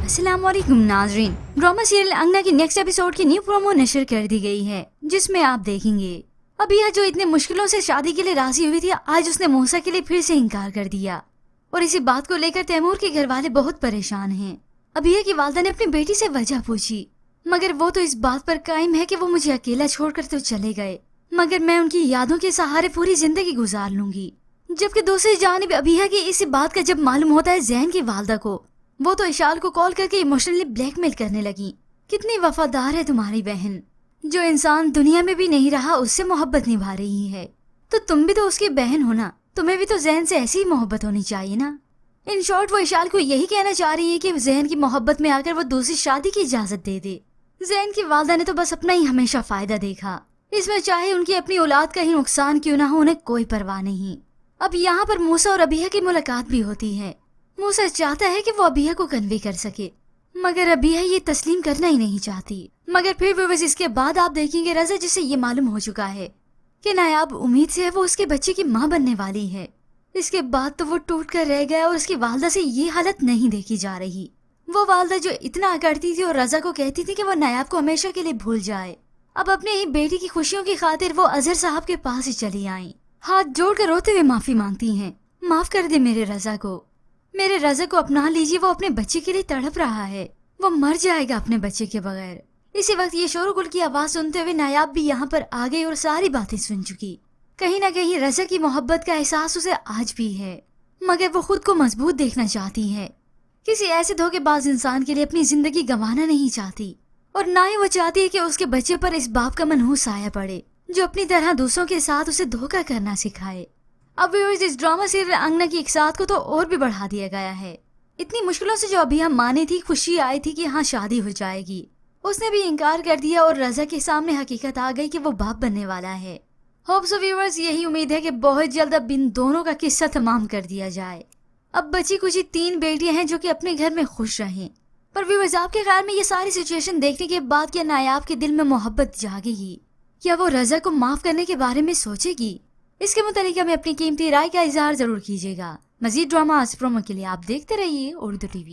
अस्सलाम वालेकुम नाजरीन। ड्रामा सीरियल अंगना की नेक्स्ट एपिसोड की न्यू प्रोमो नशर कर दी गई है, जिसमें आप देखेंगे अबिया जो इतने मुश्किलों से शादी के लिए राजी हुई थी, आज उसने मूसा के लिए फिर से इनकार कर दिया। और इसी बात को लेकर तैमूर के घर वाले बहुत परेशान हैं। अबिया की वालदा ने अपनी बेटी से वजह पूछी, मगर वो तो इस बात पर कायम है कि वो मुझे अकेला छोड़कर तो चले गए, मगर मैं उनकी यादों के सहारे पूरी जिंदगी गुजार लूंगी। जबकि दूसरी जानिब अबिया की इसी बात का जब मालूम होता है ज़ैन की वालदा को, वो तो इशाल को कॉल करके इमोशनली ब्लैकमेल करने लगी। कितनी वफादार है तुम्हारी बहन, जो इंसान दुनिया में भी नहीं रहा उससे मोहब्बत निभा रही है, तो तुम भी तो उसकी बहन हो ना, तुम्हें भी तो ज़ैन से ऐसी ही मोहब्बत होनी चाहिए ना। इन शॉर्ट वो इशाल को यही कहना चाह रही है कि ज़ैन की मोहब्बत में आकर वो दूसरी शादी की इजाजत दे दे। ज़ैन की वालदा ने तो बस अपना ही हमेशा फायदा देखा, इसमें चाहे उनकी अपनी औलाद का ही नुकसान क्यों ना हो, उन्हें कोई परवाह नहीं। अब यहाँ पर मूसा और अबिया की मुलाकात भी होती है। मूसा चाहता है कि वो अबिया को कन्वे कर सके, मगर अबिया ये तस्लीम करना ही नहीं चाहती। मगर फिर भी बस इसके बाद आप देखेंगे रज़ा, जिसे ये मालूम हो चुका है कि नायाब उम्मीद से है वो उसके बच्चे की माँ बनने वाली है, इसके बाद तो वो टूट कर रह गया और उसकी वालदा से ये हालत नहीं देखी जा रही। वो वालदा जो इतना करती थी और रज़ा को कहती थी कि वो नायाब को हमेशा के लिए भूल जाए, अब अपने ही बेटी की खुशियों की खातिर वो अजहर साहब के पास ही चली आई, हाथ जोड़कर रोते हुए माफी मांगती हैं। माफ कर दे मेरे रज़ा को, मेरे रज़ा को अपना लीजिए, वो अपने बच्चे के लिए तड़प रहा है, वो मर जाएगा अपने बच्चे के बगैर। इसी वक्त ये शोरगुल की आवाज सुनते हुए नायाब भी यहाँ पर आ गई और सारी बातें सुन चुकी। कहीं ना कहीं रज़ा की मोहब्बत का एहसास उसे आज भी है, मगर वो खुद को मजबूत देखना चाहती है। किसी ऐसे धोखेबाज इंसान के लिए अपनी जिंदगी गंवाना नहीं चाहती, और ना ही वो चाहती है कि उसके बच्चे पर इस बाप का मनहूस साया पड़े, जो अपनी तरह दूसरों के साथ उसे धोखा करना सिखाए। अब इस ड्रामा सीरियल अंगना की एक साथ को तो और भी बढ़ा दिया गया है। इतनी मुश्किलों से जो अभी हम मानी थी, खुशी आई थी कि हाँ शादी हो जाएगी, उसने भी इनकार कर दिया और रज़ा के सामने हकीकत आ गई कि वो बाप बनने वाला है। होप्स ऑफ व्यूअर्स, यही उम्मीद है कि बहुत जल्द अब इन दोनों का किस्सा तमाम कर दिया जाए। अब बची कुछ 3 बेटियां हैं जो कि अपने घर में खुश रहें। पर व्यूअर्स, आपके ख्याल में ये सारी सिचुएशन देखने के बाद क्या नायाब के दिल में मोहब्बत जागेगी, क्या वो रज़ा को माफ करने के बारे में सोचेगी? इसके मुतालिक हमें अपनी कीमती राय का इजहार जरूर कीजिएगा। मजीद ड्रामा प्रोमो के लिए आप देखते रहिए उर्दू टीवी।